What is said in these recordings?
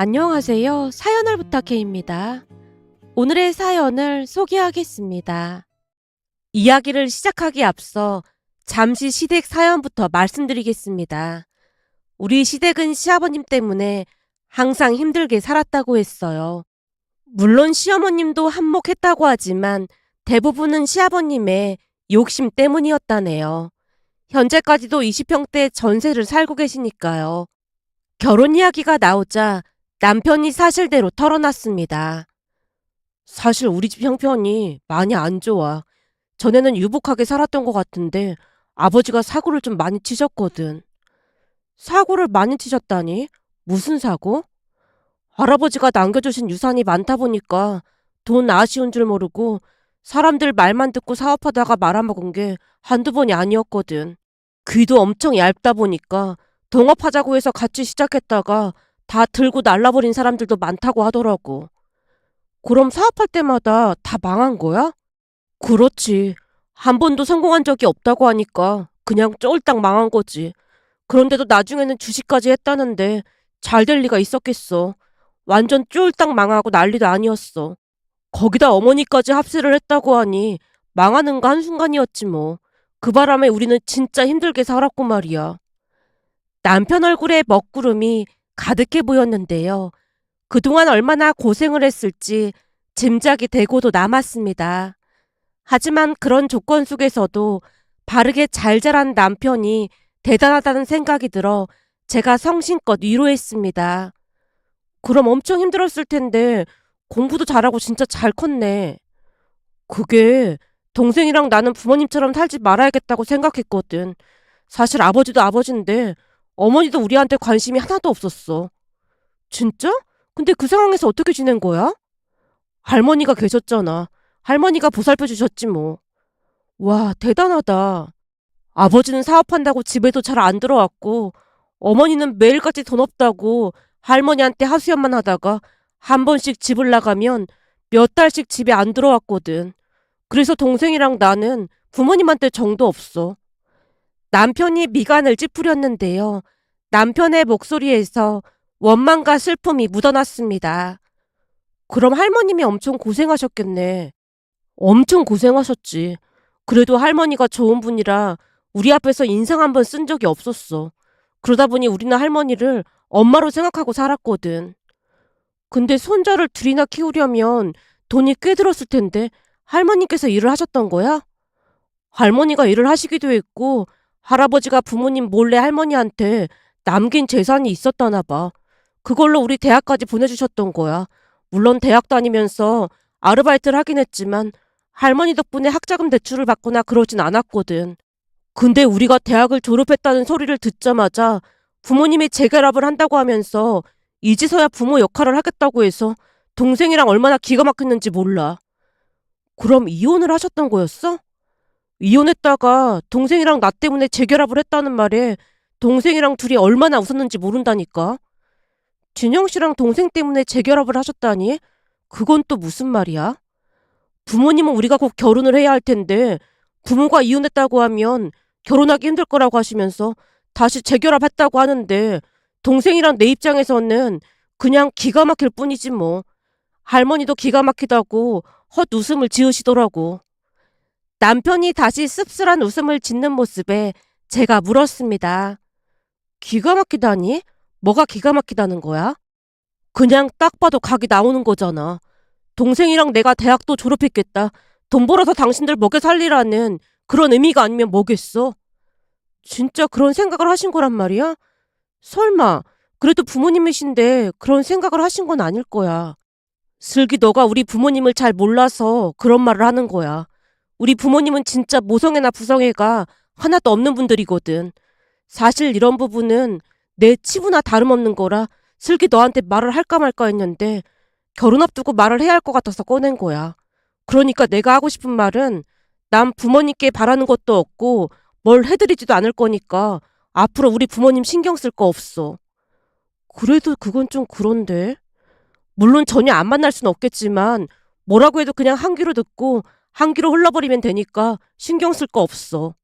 안녕하세요. 사연을 부탁해입니다. 오늘의 사연을 소개하겠습니다. 이야기를 시작하기에 앞서 잠시 시댁 사연부터 말씀드리겠습니다. 우리 시댁은 시아버님 때문에 항상 힘들게 살았다고 했어요. 물론 시어머님도 한몫했다고 하지만 대부분은 시아버님의 욕심 때문이었다네요. 현재까지도 20평대 전세를 살고 계시니까요. 결혼 이야기가 나오자 남편이 사실대로 털어놨습니다. 사실 우리 집 형편이 많이 안 좋아. 전에는 유복하게 살았던 것 같은데 아버지가 사고를 좀 많이 치셨거든. 사고를 많이 치셨다니? 무슨 사고? 할아버지가 남겨주신 유산이 많다 보니까 돈 아쉬운 줄 모르고 사람들 말만 듣고 사업하다가 말아먹은 게 한두 번이 아니었거든. 귀도 엄청 얇다 보니까 동업하자고 해서 같이 시작했다가 다 들고 날라버린 사람들도 많다고 하더라고. 그럼 사업할 때마다 다 망한 거야? 그렇지. 한 번도 성공한 적이 없다고 하니까 그냥 쫄딱 망한 거지. 그런데도 나중에는 주식까지 했다는데 잘 될 리가 있었겠어. 완전 쫄딱 망하고 난리도 아니었어. 거기다 어머니까지 합세를 했다고 하니 망하는 거 한순간이었지 뭐. 그 바람에 우리는 진짜 힘들게 살았고 말이야. 남편 얼굴에 먹구름이 가득해 보였는데요. 그동안 얼마나 고생을 했을지 짐작이 되고도 남았습니다. 하지만 그런 조건 속에서도 바르게 잘 자란 남편이 대단하다는 생각이 들어 제가 성심껏 위로했습니다. 그럼 엄청 힘들었을 텐데 공부도 잘하고 진짜 잘 컸네. 그게 동생이랑 나는 부모님처럼 살지 말아야겠다고 생각했거든. 사실 아버지도 아버지인데 어머니도 우리한테 관심이 하나도 없었어. 진짜? 근데 그 상황에서 어떻게 지낸 거야? 할머니가 계셨잖아. 할머니가 보살펴 주셨지 뭐. 와, 대단하다. 아버지는 사업한다고 집에도 잘 안 들어왔고, 어머니는 매일같이 돈 없다고 할머니한테 하소연만 하다가 한 번씩 집을 나가면 몇 달씩 집에 안 들어왔거든. 그래서 동생이랑 나는 부모님한테 정도 없어. 남편이 미간을 찌푸렸는데요. 남편의 목소리에서 원망과 슬픔이 묻어났습니다. 그럼 할머님이 엄청 고생하셨겠네. 엄청 고생하셨지. 그래도 할머니가 좋은 분이라 우리 앞에서 인상 한 번 쓴 적이 없었어. 그러다 보니 우리는 할머니를 엄마로 생각하고 살았거든. 근데 손자를 둘이나 키우려면 돈이 꽤 들었을 텐데 할머니께서 일을 하셨던 거야? 할머니가 일을 하시기도 했고 할아버지가 부모님 몰래 할머니한테 남긴 재산이 있었다나 봐. 그걸로 우리 대학까지 보내주셨던 거야. 물론 대학 다니면서 아르바이트를 하긴 했지만 할머니 덕분에 학자금 대출을 받거나 그러진 않았거든. 근데 우리가 대학을 졸업했다는 소리를 듣자마자 부모님이 재결합을 한다고 하면서 이제서야 부모 역할을 하겠다고 해서 동생이랑 얼마나 기가 막혔는지 몰라. 그럼 이혼을 하셨던 거였어? 이혼했다가 동생이랑 나 때문에 재결합을 했다는 말에 동생이랑 둘이 얼마나 웃었는지 모른다니까. 진영 씨랑 동생 때문에 재결합을 하셨다니? 그건 또 무슨 말이야? 부모님은 우리가 꼭 결혼을 해야 할 텐데 부모가 이혼했다고 하면 결혼하기 힘들 거라고 하시면서 다시 재결합했다고 하는데 동생이랑 내 입장에서는 그냥 기가 막힐 뿐이지 뭐. 할머니도 기가 막히다고 헛웃음을 지으시더라고. 남편이 다시 씁쓸한 웃음을 짓는 모습에 제가 물었습니다. 기가 막히다니? 뭐가 기가 막히다는 거야? 그냥 딱 봐도 각이 나오는 거잖아. 동생이랑 내가 대학도 졸업했겠다. 돈 벌어서 당신들 먹여 살리라는 그런 의미가 아니면 뭐겠어? 진짜 그런 생각을 하신 거란 말이야? 설마 그래도 부모님이신데 그런 생각을 하신 건 아닐 거야. 슬기 너가 우리 부모님을 잘 몰라서 그런 말을 하는 거야. 우리 부모님은 진짜 모성애나 부성애가 하나도 없는 분들이거든. 사실 이런 부분은 내 치부나 다름없는 거라 슬기 너한테 말을 할까 말까 했는데 결혼 앞두고 말을 해야 할 것 같아서 꺼낸 거야. 그러니까 내가 하고 싶은 말은 난 부모님께 바라는 것도 없고 뭘 해드리지도 않을 거니까 앞으로 우리 부모님 신경 쓸 거 없어. 그래도 그건 좀 그런데. 물론 전혀 안 만날 순 없겠지만 뭐라고 해도 그냥 한 귀로 듣고 한 귀로 흘러버리면 되니까 신경 쓸 거 없어.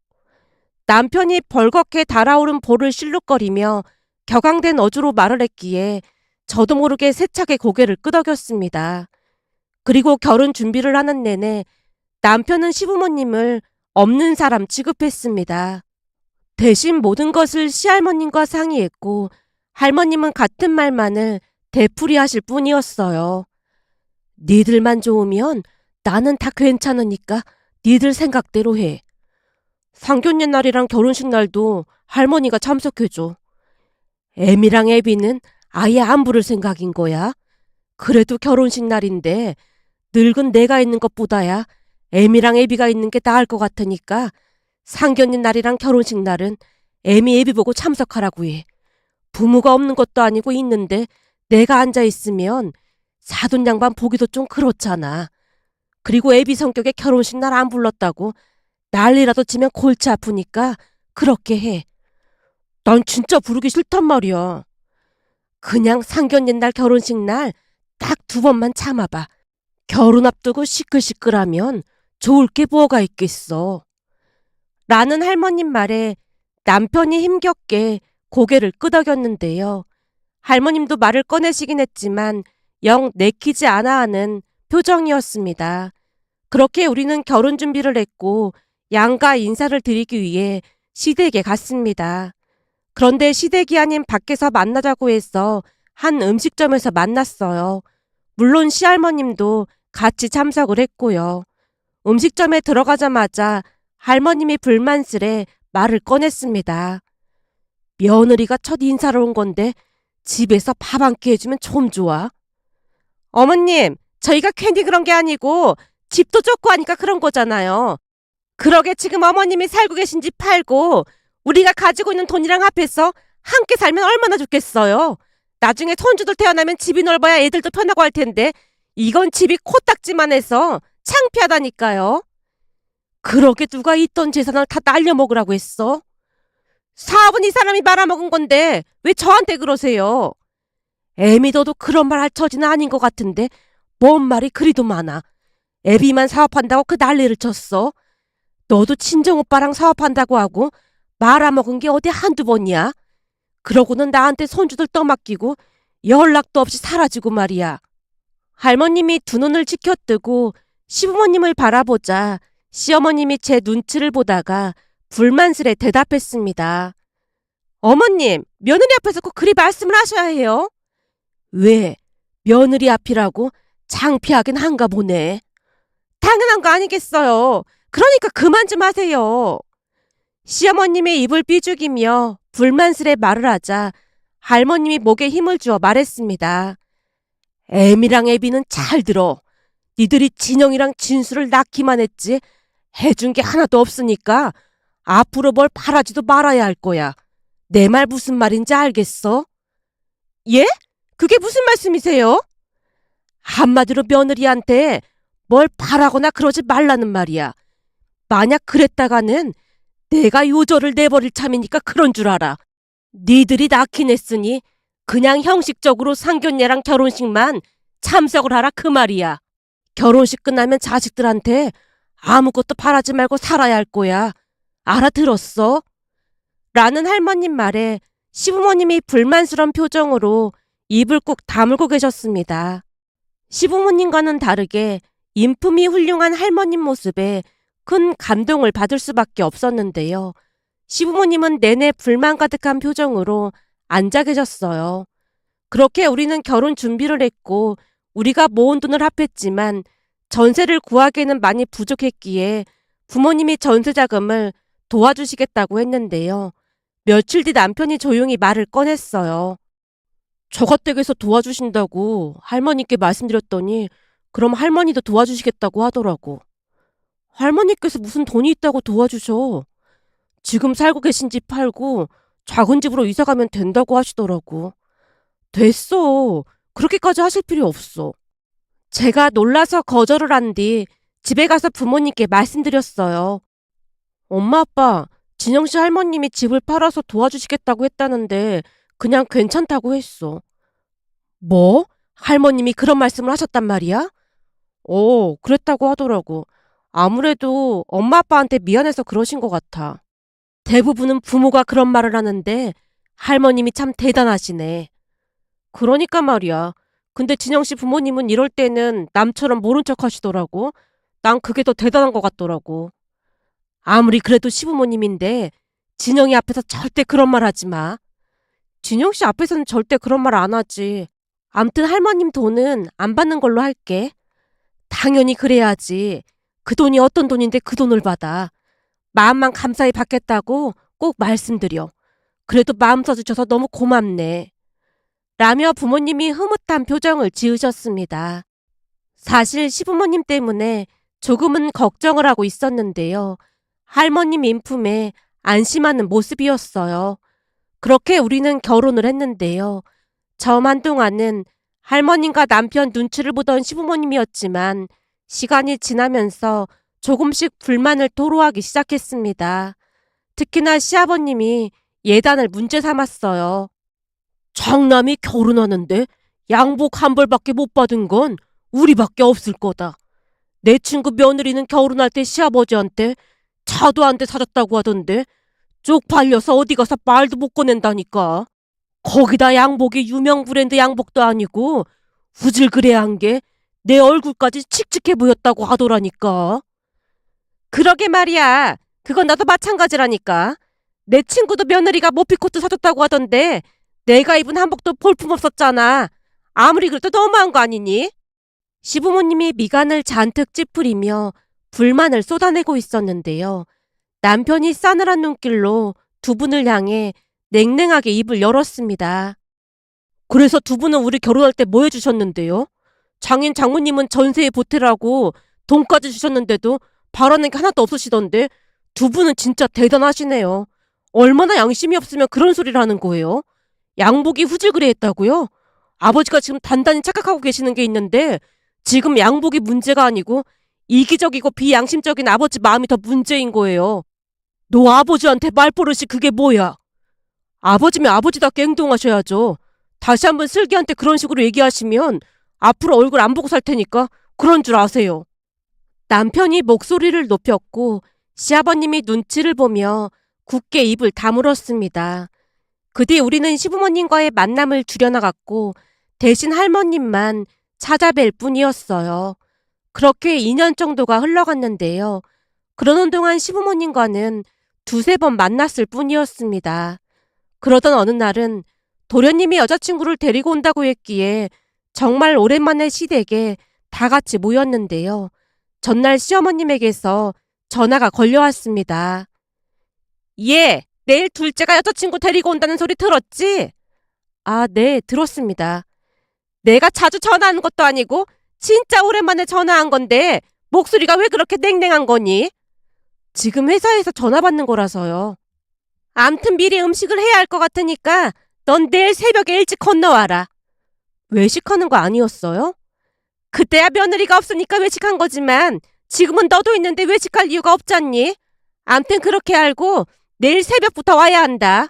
남편이 벌겋게 달아오른 볼을 실룩거리며 격앙된 어조로 말을 했기에 저도 모르게 세차게 고개를 끄덕였습니다. 그리고 결혼 준비를 하는 내내 남편은 시부모님을 없는 사람 취급했습니다. 대신 모든 것을 시할머님과 상의했고 할머님은 같은 말만을 되풀이하실 뿐이었어요. 니들만 좋으면 나는 다 괜찮으니까 니들 생각대로 해. 상견례 날이랑 결혼식 날도 할머니가 참석해줘. 애미랑 애비는 아예 안 부를 생각인 거야. 그래도 결혼식 날인데 늙은 내가 있는 것보다야 애미랑 애비가 있는 게 나을 것 같으니까 상견례 날이랑 결혼식 날은 애미 애비 보고 참석하라고 해. 부모가 없는 것도 아니고 있는데 내가 앉아있으면 사돈 양반 보기도 좀 그렇잖아. 그리고 애비 성격에 결혼식 날 안 불렀다고 난리라도 치면 골치 아프니까 그렇게 해. 난 진짜 부르기 싫단 말이야. 그냥 상견례 날 결혼식 날 딱 2번만 참아봐. 결혼 앞두고 시끌시끌하면 좋을 게 뭐가 있겠어. 라는 할머님 말에 남편이 힘겹게 고개를 끄덕였는데요. 할머님도 말을 꺼내시긴 했지만 영 내키지 않아 하는 표정이었습니다. 그렇게 우리는 결혼 준비를 했고 양가 인사를 드리기 위해 시댁에 갔습니다. 그런데 시댁이 아닌 밖에서 만나자고 해서 한 음식점에서 만났어요. 물론 시할머님도 같이 참석을 했고요. 음식점에 들어가자마자 할머님이 불만스레 말을 꺼냈습니다. 며느리가 첫 인사를 온 건데 집에서 밥 한 끼 해주면 좀 좋아. 어머님, 저희가 괜히 그런 게 아니고 집도 좁고 하니까 그런 거잖아요. 그러게 지금 어머님이 살고 계신 집 팔고 우리가 가지고 있는 돈이랑 합해서 함께 살면 얼마나 좋겠어요. 나중에 손주들 태어나면 집이 넓어야 애들도 편하고 할 텐데 이건 집이 코딱지만 해서 창피하다니까요. 그러게 누가 있던 재산을 다 날려먹으라고 했어? 사업은 이 사람이 말아먹은 건데 왜 저한테 그러세요? 애미도도 그런 말 할 처지는 아닌 것 같은데 뭔 말이 그리도 많아. 애비만 사업한다고 그 난리를 쳤어. 너도 친정오빠랑 사업한다고 하고 말아먹은 게 어디 한두 번이야. 그러고는 나한테 손주들 떠맡기고 연락도 없이 사라지고 말이야. 할머님이 두 눈을 치켜뜨고 시부모님을 바라보자 시어머님이 제 눈치를 보다가 불만스레 대답했습니다. 어머님, 며느리 앞에서 꼭 그리 말씀을 하셔야 해요. 왜? 며느리 앞이라고 창피하긴 한가 보네. 당연한 거 아니겠어요. 그러니까 그만 좀 하세요. 시어머님의 입을 삐죽이며 불만스레 말을 하자 할머님이 목에 힘을 주어 말했습니다. 애미랑 애비는 잘 들어. 니들이 진영이랑 진수를 낳기만 했지 해준 게 하나도 없으니까 앞으로 뭘 바라지도 말아야 할 거야. 내 말 무슨 말인지 알겠어? 예? 그게 무슨 말씀이세요? 한마디로 며느리한테 뭘 바라거나 그러지 말라는 말이야. 만약 그랬다가는 내가 요절을 내버릴 참이니까 그런 줄 알아. 니들이 낳긴 했으니 그냥 형식적으로 상견례랑 결혼식만 참석을 하라 그 말이야. 결혼식 끝나면 자식들한테 아무것도 바라지 말고 살아야 할 거야. 알아들었어? 라는 할머님 말에 시부모님이 불만스러운 표정으로 입을 꾹 다물고 계셨습니다. 시부모님과는 다르게 인품이 훌륭한 할머님 모습에 큰 감동을 받을 수밖에 없었는데요. 시부모님은 내내 불만 가득한 표정으로 앉아 계셨어요. 그렇게 우리는 결혼 준비를 했고 우리가 모은 돈을 합했지만 전세를 구하기에는 많이 부족했기에 부모님이 전세 자금을 도와주시겠다고 했는데요. 며칠 뒤 남편이 조용히 말을 꺼냈어요. 저가댁에서 도와주신다고 할머니께 말씀드렸더니 그럼 할머니도 도와주시겠다고 하더라고. 할머니께서 무슨 돈이 있다고 도와주셔. 지금 살고 계신 집 팔고 작은 집으로 이사가면 된다고 하시더라고. 됐어. 그렇게까지 하실 필요 없어. 제가 놀라서 거절을 한 뒤 집에 가서 부모님께 말씀드렸어요. 엄마 아빠, 진영씨 할머님이 집을 팔아서 도와주시겠다고 했다는데 그냥 괜찮다고 했어. 뭐? 할머님이 그런 말씀을 하셨단 말이야? 그랬다고 하더라고. 아무래도 엄마 아빠한테 미안해서 그러신 것 같아. 대부분은 부모가 그런 말을 하는데 할머님이 참 대단하시네. 그러니까 말이야. 근데 진영 씨 부모님은 이럴 때는 남처럼 모른 척 하시더라고. 난 그게 더 대단한 것 같더라고. 아무리 그래도 시부모님인데 진영이 앞에서 절대 그런 말 하지 마. 진영 씨 앞에서는 절대 그런 말 안 하지. 암튼 할머님 돈은 안 받는 걸로 할게. 당연히 그래야지. 그 돈이 어떤 돈인데 그 돈을 받아. 마음만 감사히 받겠다고 꼭 말씀드려. 그래도 마음 써주셔서 너무 고맙네. 라며 부모님이 흐뭇한 표정을 지으셨습니다. 사실 시부모님 때문에 조금은 걱정을 하고 있었는데요. 할머님 인품에 안심하는 모습이었어요. 그렇게 우리는 결혼을 했는데요. 저만 동안은 할머님과 남편 눈치를 보던 시부모님이었지만 시간이 지나면서 조금씩 불만을 토로하기 시작했습니다. 특히나 시아버님이 예단을 문제 삼았어요. 장남이 결혼하는데 양복 한 벌밖에 못 받은 건 우리밖에 없을 거다. 내 친구 며느리는 결혼할 때 시아버지한테 차도 한 대 사줬다고 하던데 쪽팔려서 어디 가서 말도 못 꺼낸다니까. 거기다 양복이 유명 브랜드 양복도 아니고 후질그레한 게 내 얼굴까지 칙칙해 보였다고 하더라니까. 그러게 말이야. 그건 나도 마찬가지라니까. 내 친구도 며느리가 모피코트 사줬다고 하던데 내가 입은 한복도 볼품없었잖아. 아무리 그래도 너무한 거 아니니? 시부모님이 미간을 잔뜩 찌푸리며 불만을 쏟아내고 있었는데요. 남편이 싸늘한 눈길로 두 분을 향해 냉랭하게 입을 열었습니다. 그래서 두 분은 우리 결혼할 때 뭐 해주셨는데요? 장인 장모님은 전세에 보태라고 돈까지 주셨는데도 바라는 게 하나도 없으시던데 두 분은 진짜 대단하시네요. 얼마나 양심이 없으면 그런 소리를 하는 거예요? 양복이 후질그레했다고요? 아버지가 지금 단단히 착각하고 계시는 게 있는데 지금 양복이 문제가 아니고 이기적이고 비양심적인 아버지 마음이 더 문제인 거예요. 너 아버지한테 말버릇이 그게 뭐야? 아버지면 아버지답게 행동하셔야죠. 다시 한번 슬기한테 그런 식으로 얘기하시면 앞으로 얼굴 안 보고 살 테니까 그런 줄 아세요. 남편이 목소리를 높였고 시아버님이 눈치를 보며 굳게 입을 다물었습니다. 그 뒤 우리는 시부모님과의 만남을 줄여나갔고 대신 할머님만 찾아뵐 뿐이었어요. 그렇게 2년 정도가 흘러갔는데요. 그러는 동안 시부모님과는 두세 번 만났을 뿐이었습니다. 그러던 어느 날은 도련님이 여자친구를 데리고 온다고 했기에 정말 오랜만에 시댁에 다 같이 모였는데요. 전날 시어머님에게서 전화가 걸려왔습니다. 예, 내일 둘째가 여자친구 데리고 온다는 소리 들었지? 아, 네, 들었습니다. 내가 자주 전화하는 것도 아니고 진짜 오랜만에 전화한 건데 목소리가 왜 그렇게 냉랭한 거니? 지금 회사에서 전화 받는 거라서요. 암튼 미리 음식을 해야 할 것 같으니까 넌 내일 새벽에 일찍 건너와라. 외식하는 거 아니었어요? 그때야 며느리가 없으니까 외식한 거지만 지금은 너도 있는데 외식할 이유가 없잖니? 암튼 그렇게 알고 내일 새벽부터 와야 한다.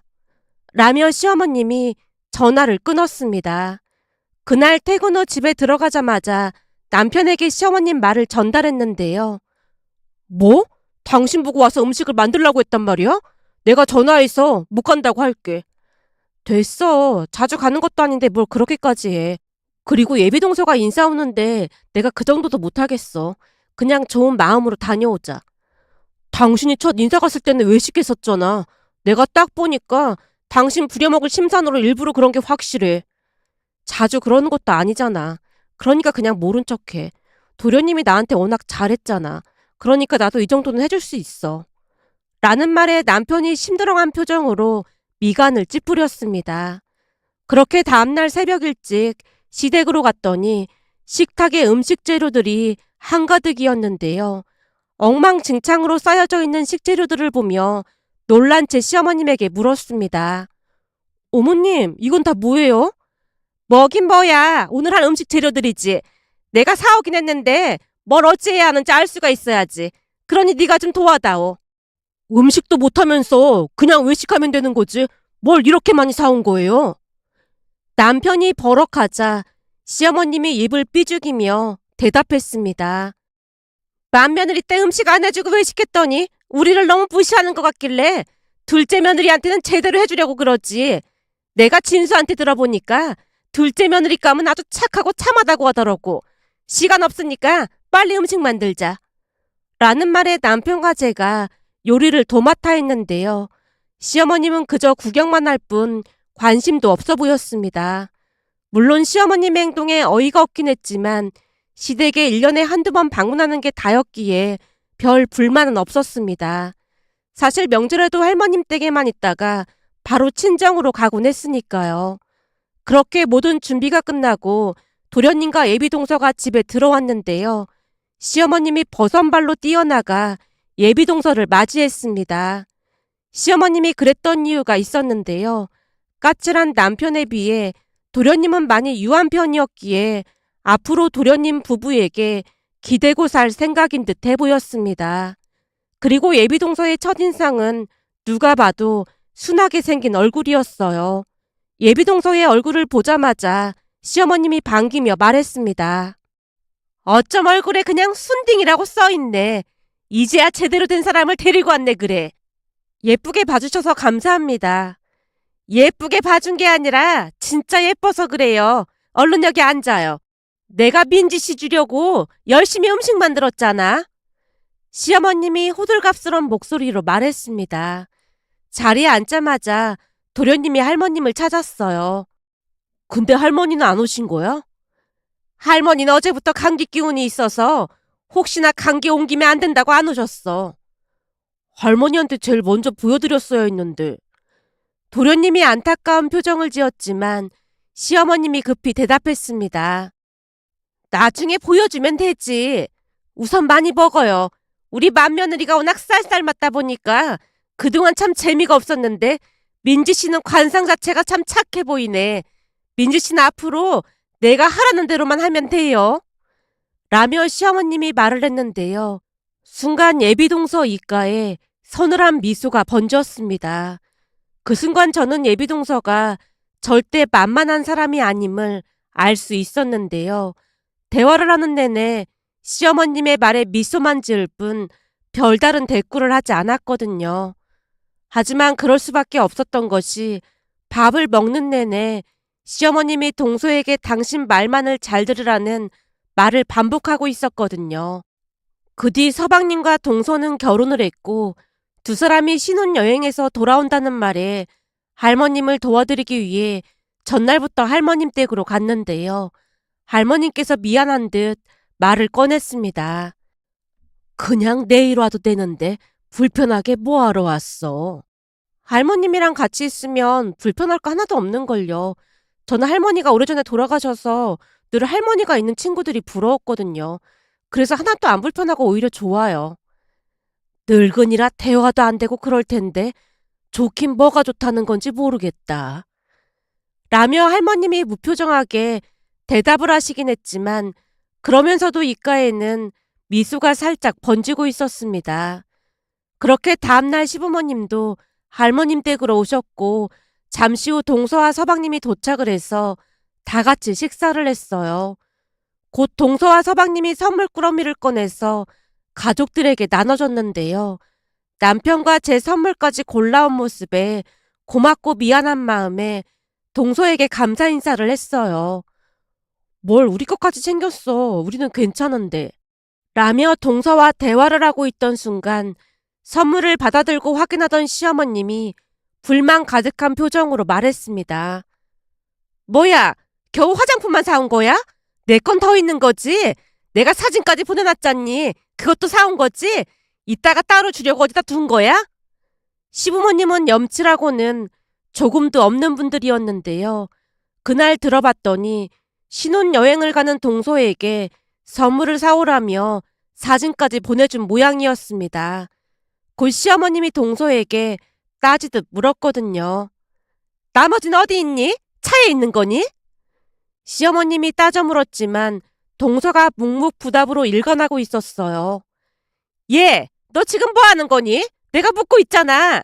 라며 시어머님이 전화를 끊었습니다. 그날 퇴근 후 집에 들어가자마자 남편에게 시어머님 말을 전달했는데요. 뭐? 당신 보고 와서 음식을 만들라고 했단 말이야? 내가 전화해서 못 간다고 할게. 됐어. 자주 가는 것도 아닌데 뭘 그렇게까지 해. 그리고 예비동서가 인사 오는데 내가 그 정도도 못하겠어. 그냥 좋은 마음으로 다녀오자. 당신이 첫 인사 갔을 때는 외식했었잖아. 내가 딱 보니까 당신 부려먹을 심산으로 일부러 그런 게 확실해. 자주 그러는 것도 아니잖아. 그러니까 그냥 모른 척해. 도련님이 나한테 워낙 잘했잖아. 그러니까 나도 이 정도는 해줄 수 있어. 라는 말에 남편이 심드렁한 표정으로 미간을 찌푸렸습니다. 그렇게 다음날 새벽 일찍 시댁으로 갔더니 식탁에 음식 재료들이 한가득이었는데요. 엉망진창으로 쌓여져 있는 식재료들을 보며 놀란 제 시어머님에게 물었습니다. 어머님, 이건 다 뭐예요? 뭐긴 뭐야. 오늘 할 음식 재료들이지. 내가 사오긴 했는데 뭘 어찌해야 하는지 알 수가 있어야지. 그러니 네가 좀 도와다오. 음식도 못하면서 그냥 외식하면 되는 거지. 뭘 이렇게 많이 사온 거예요? 남편이 버럭하자 시어머님이 입을 삐죽이며 대답했습니다. 맏며느리 때 음식 안 해주고 외식했더니 우리를 너무 무시하는 것 같길래 둘째 며느리한테는 제대로 해주려고 그러지. 내가 진수한테 들어보니까 둘째 며느리감은 아주 착하고 참하다고 하더라고. 시간 없으니까 빨리 음식 만들자. 라는 말에 남편과 제가 요리를 도맡아 했는데요. 시어머님은 그저 구경만 할 뿐 관심도 없어 보였습니다. 물론 시어머님의 행동에 어이가 없긴 했지만 시댁에 1년에 한두 번 방문하는 게 다였기에 별 불만은 없었습니다. 사실 명절에도 할머님 댁에만 있다가 바로 친정으로 가곤 했으니까요. 그렇게 모든 준비가 끝나고 도련님과 예비동서가 집에 들어왔는데요. 시어머님이 버선발로 뛰어나가 예비동서를 맞이했습니다. 시어머님이 그랬던 이유가 있었는데요. 까칠한 남편에 비해 도련님은 많이 유한 편이었기에 앞으로 도련님 부부에게 기대고 살 생각인 듯 해 보였습니다. 그리고 예비동서의 첫인상은 누가 봐도 순하게 생긴 얼굴이었어요. 예비동서의 얼굴을 보자마자 시어머님이 반기며 말했습니다. 어쩜 얼굴에 그냥 순딩이라고 써있네. 이제야 제대로 된 사람을 데리고 왔네 그래. 예쁘게 봐주셔서 감사합니다. 예쁘게 봐준 게 아니라 진짜 예뻐서 그래요. 얼른 여기 앉아요. 내가 민지 씨 주려고 열심히 음식 만들었잖아. 시어머님이 호들갑스러운 목소리로 말했습니다. 자리에 앉자마자 도련님이 할머님을 찾았어요. 근데 할머니는 안 오신 거야? 할머니는 어제부터 감기 기운이 있어서 혹시나 감기 온 김에 안 된다고 안 오셨어. 할머니한테 제일 먼저 보여드렸어야 했는데. 도련님이 안타까운 표정을 지었지만 시어머님이 급히 대답했습니다. 나중에 보여주면 되지. 우선 많이 먹어요. 우리 맏며느리가 워낙 쌀쌀 맞다 보니까 그동안 참 재미가 없었는데 민지 씨는 관상 자체가 참 착해 보이네. 민지 씨는 앞으로 내가 하라는 대로만 하면 돼요. 라며 시어머님이 말을 했는데요. 순간 예비동서 입가에 서늘한 미소가 번졌습니다. 그 순간 저는 예비동서가 절대 만만한 사람이 아님을 알 수 있었는데요. 대화를 하는 내내 시어머님의 말에 미소만 지을 뿐 별다른 대꾸를 하지 않았거든요. 하지만 그럴 수밖에 없었던 것이 밥을 먹는 내내 시어머님이 동서에게 당신 말만을 잘 들으라는 말을 반복하고 있었거든요. 그 뒤 서방님과 동서는 결혼을 했고 두 사람이 신혼여행에서 돌아온다는 말에 할머님을 도와드리기 위해 전날부터 할머님 댁으로 갔는데요. 할머님께서 미안한 듯 말을 꺼냈습니다. 그냥 내일 와도 되는데 불편하게 뭐하러 왔어? 할머님이랑 같이 있으면 불편할 거 하나도 없는걸요. 저는 할머니가 오래전에 돌아가셔서 늘 할머니가 있는 친구들이 부러웠거든요. 그래서 하나도 안 불편하고 오히려 좋아요. 늙은이라 대화도 안 되고 그럴 텐데 좋긴 뭐가 좋다는 건지 모르겠다. 라며 할머님이 무표정하게 대답을 하시긴 했지만 그러면서도 입가에는 미소가 살짝 번지고 있었습니다. 그렇게 다음날 시부모님도 할머님 댁으로 오셨고 잠시 후 동서와 서방님이 도착을 해서 다 같이 식사를 했어요. 곧 동서와 서방님이 선물 꾸러미를 꺼내서 가족들에게 나눠줬는데요. 남편과 제 선물까지 골라온 모습에 고맙고 미안한 마음에 동서에게 감사 인사를 했어요. 뭘 우리 것까지 챙겼어. 우리는 괜찮은데. 라며 동서와 대화를 하고 있던 순간 선물을 받아들고 확인하던 시어머님이 불만 가득한 표정으로 말했습니다. 뭐야? 겨우 화장품만 사온 거야? 내 건 더 있는 거지? 내가 사진까지 보내놨잖니. 그것도 사온 거지? 이따가 따로 주려고 어디다 둔 거야? 시부모님은 염치라고는 조금도 없는 분들이었는데요. 그날 들어봤더니 신혼여행을 가는 동서에게 선물을 사오라며 사진까지 보내준 모양이었습니다. 곧 시어머님이 동서에게 따지듯 물었거든요. 나머지는 어디 있니? 차에 있는 거니? 시어머님이 따져 물었지만 동서가 묵묵부답으로 일관하고 있었어요. 얘, 너 지금 뭐 하는 거니? 내가 묻고 있잖아.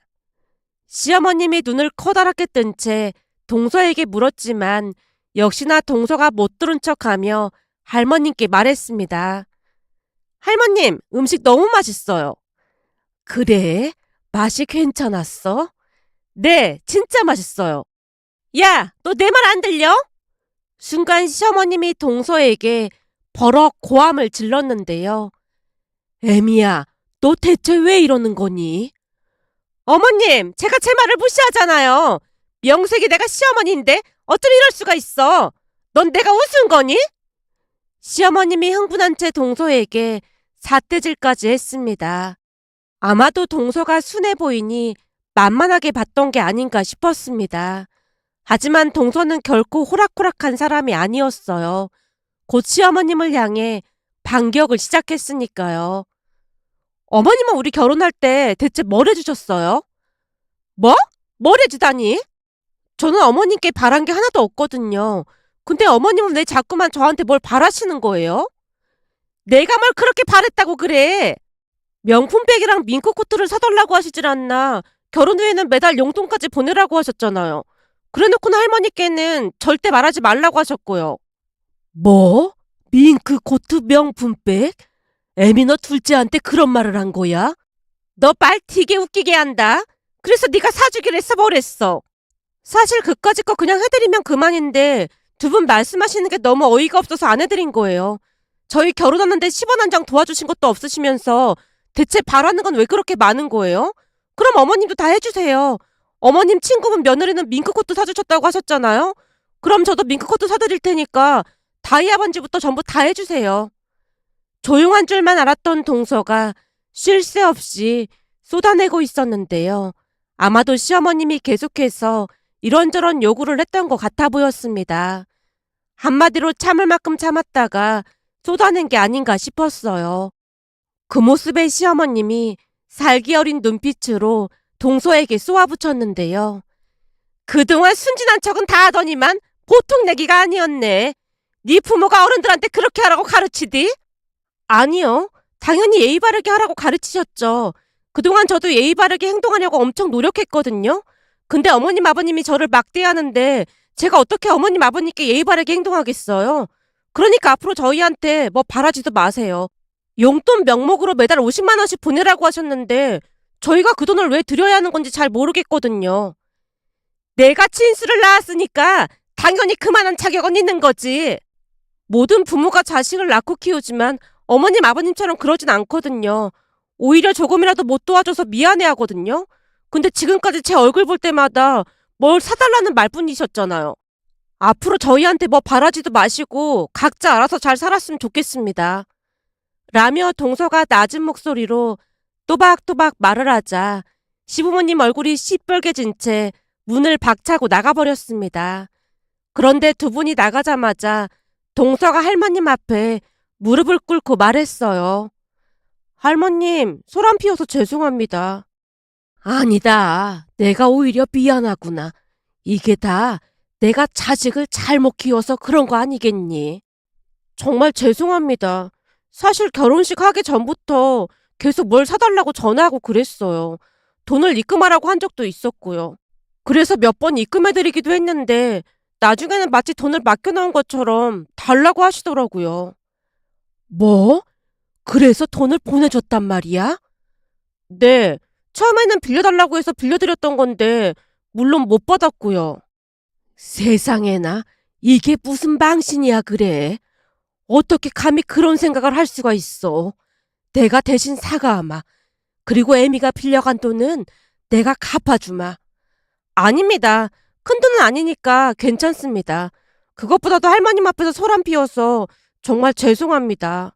시어머님이 눈을 커다랗게 뜬 채 동서에게 물었지만 역시나 동서가 못 들은 척하며 할머님께 말했습니다. 할머님, 음식 너무 맛있어요. 그래? 맛이 괜찮았어? 네, 진짜 맛있어요. 야, 너 내 말 안 들려? 순간 시어머님이 동서에게 버럭 고함을 질렀는데요. 애미야, 너 대체 왜 이러는 거니? 어머님, 제가 제 말을 무시하잖아요. 명색이 내가 시어머니인데 어쩜 이럴 수가 있어. 넌 내가 우스운 거니? 시어머님이 흥분한 채 동서에게 삿대질까지 했습니다. 아마도 동서가 순해 보이니 만만하게 봤던 게 아닌가 싶었습니다. 하지만 동서는 결코 호락호락한 사람이 아니었어요. 곧 시어머님을 향해 반격을 시작했으니까요. 어머님은 우리 결혼할 때 대체 뭘 해주셨어요? 뭐? 뭘 해주다니? 저는 어머님께 바란 게 하나도 없거든요. 근데 어머님은 왜 자꾸만 저한테 뭘 바라시는 거예요? 내가 뭘 그렇게 바랬다고 그래? 명품백이랑 밍크코트를 사달라고 하시질 않나. 결혼 후에는 매달 용돈까지 보내라고 하셨잖아요. 그래놓고는 할머니께는 절대 말하지 말라고 하셨고요. 뭐? 밍크코트 명품백? 애미 너 둘째한테 그런 말을 한 거야? 너 말 되게 웃기게 한다. 그래서 네가 사주기로 해서 뭘 했어? 사실 그까짓 거 그냥 해드리면 그만인데 두 분 말씀하시는 게 너무 어이가 없어서 안 해드린 거예요. 저희 결혼하는데 10원 한 장 도와주신 것도 없으시면서 대체 바라는 건 왜 그렇게 많은 거예요? 그럼 어머님도 다 해주세요. 어머님 친구분 며느리는 밍크코트 사주셨다고 하셨잖아요. 그럼 저도 밍크코트 사드릴 테니까 다이아 반지부터 전부 다 해주세요. 조용한 줄만 알았던 동서가 쉴 새 없이 쏟아내고 있었는데요. 아마도 시어머님이 계속해서 이런저런 요구를 했던 것 같아 보였습니다. 한마디로 참을 만큼 참았다가 쏟아낸 게 아닌가 싶었어요. 그 모습에 시어머님이 살기 어린 눈빛으로 동서에게 쏘아붙였는데요. 그동안 순진한 척은 다 하더니만 보통 내기가 아니었네. 네 부모가 어른들한테 그렇게 하라고 가르치디? 아니요. 당연히 예의 바르게 하라고 가르치셨죠. 그동안 저도 예의 바르게 행동하려고 엄청 노력했거든요. 근데 어머님 아버님이 저를 막대하는데 제가 어떻게 어머님 아버님께 예의 바르게 행동하겠어요? 그러니까 앞으로 저희한테 뭐 바라지도 마세요. 용돈 명목으로 매달 50만 원씩 보내라고 하셨는데 저희가 그 돈을 왜 드려야 하는 건지 잘 모르겠거든요. 내가 친수를 낳았으니까 당연히 그만한 자격은 있는 거지. 모든 부모가 자식을 낳고 키우지만 어머님 아버님처럼 그러진 않거든요. 오히려 조금이라도 못 도와줘서 미안해 하거든요. 근데 지금까지 제 얼굴 볼 때마다 뭘 사달라는 말뿐이셨잖아요. 앞으로 저희한테 뭐 바라지도 마시고 각자 알아서 잘 살았으면 좋겠습니다. 라며 동서가 낮은 목소리로 또박또박 말을 하자 시부모님 얼굴이 시뻘개진 채 문을 박차고 나가버렸습니다. 그런데 두 분이 나가자마자 동서가 할머님 앞에 무릎을 꿇고 말했어요. 할머님, 소란 피워서 죄송합니다. 아니다. 내가 오히려 미안하구나. 이게 다 내가 자식을 잘못 키워서 그런 거 아니겠니? 정말 죄송합니다. 사실 결혼식 하기 전부터 계속 뭘 사달라고 전화하고 그랬어요. 돈을 입금하라고 한 적도 있었고요. 그래서 몇 번 입금해드리기도 했는데 나중에는 마치 돈을 맡겨놓은 것처럼 달라고 하시더라고요. 뭐? 그래서 돈을 보내줬단 말이야? 네. 처음에는 빌려달라고 해서 빌려드렸던 건데 물론 못 받았고요. 세상에나 이게 무슨 망신이야 그래. 어떻게 감히 그런 생각을 할 수가 있어. 내가 대신 사과하마. 그리고 애미가 빌려간 돈은 내가 갚아주마. 아닙니다. 큰 돈은 아니니까 괜찮습니다. 그것보다도 할머님 앞에서 소란 피워서 정말 죄송합니다.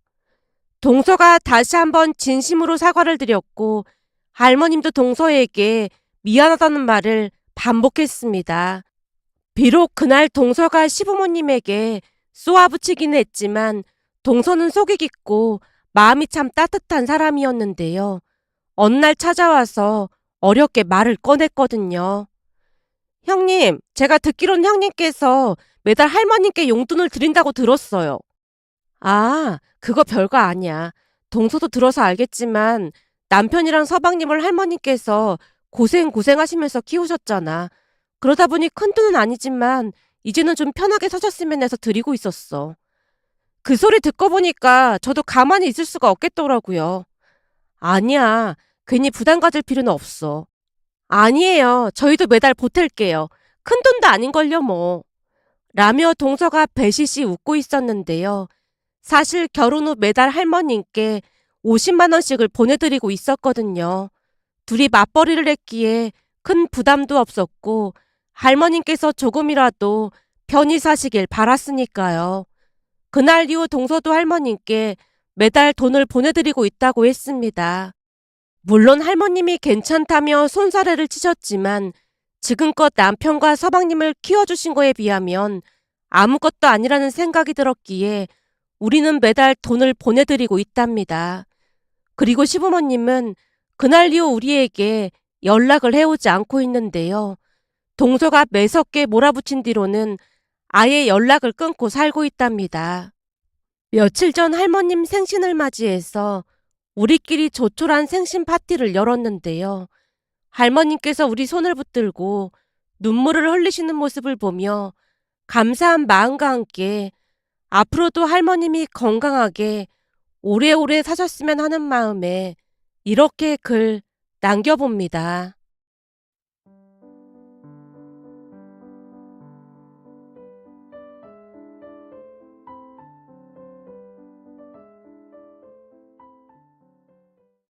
동서가 다시 한번 진심으로 사과를 드렸고 할머님도 동서에게 미안하다는 말을 반복했습니다. 비록 그날 동서가 시부모님에게 쏘아붙이기는 했지만 동서는 속이 깊고 마음이 참 따뜻한 사람이었는데요. 어느 날 찾아와서 어렵게 말을 꺼냈거든요. 형님, 제가 듣기로는 형님께서 매달 할머님께 용돈을 드린다고 들었어요. 아, 그거 별거 아니야. 동서도 들어서 알겠지만 남편이랑 서방님을 할머님께서 고생하시면서 키우셨잖아. 그러다 보니 큰돈은 아니지만 이제는 좀 편하게 사셨으면 해서 드리고 있었어. 그 소리 듣고 보니까 저도 가만히 있을 수가 없겠더라고요. 아니야. 괜히 부담 가질 필요는 없어. 아니에요. 저희도 매달 보탤게요. 큰돈도 아닌걸요 뭐. 라며 동서가 배시시 웃고 있었는데요. 사실 결혼 후 매달 할머님께 50만 원씩을 보내드리고 있었거든요. 둘이 맞벌이를 했기에 큰 부담도 없었고 할머님께서 조금이라도 편히 사시길 바랐으니까요. 그날 이후 동서도 할머님께 매달 돈을 보내드리고 있다고 했습니다. 물론 할머님이 괜찮다며 손사래를 치셨지만 지금껏 남편과 서방님을 키워주신 거에 비하면 아무것도 아니라는 생각이 들었기에 우리는 매달 돈을 보내드리고 있답니다. 그리고 시부모님은 그날 이후 우리에게 연락을 해오지 않고 있는데요. 동서가 매섭게 몰아붙인 뒤로는 아예 연락을 끊고 살고 있답니다. 며칠 전 할머님 생신을 맞이해서 우리끼리 조촐한 생신 파티를 열었는데요. 할머님께서 우리 손을 붙들고 눈물을 흘리시는 모습을 보며 감사한 마음과 함께 앞으로도 할머님이 건강하게 오래오래 사셨으면 하는 마음에 이렇게 글 남겨봅니다.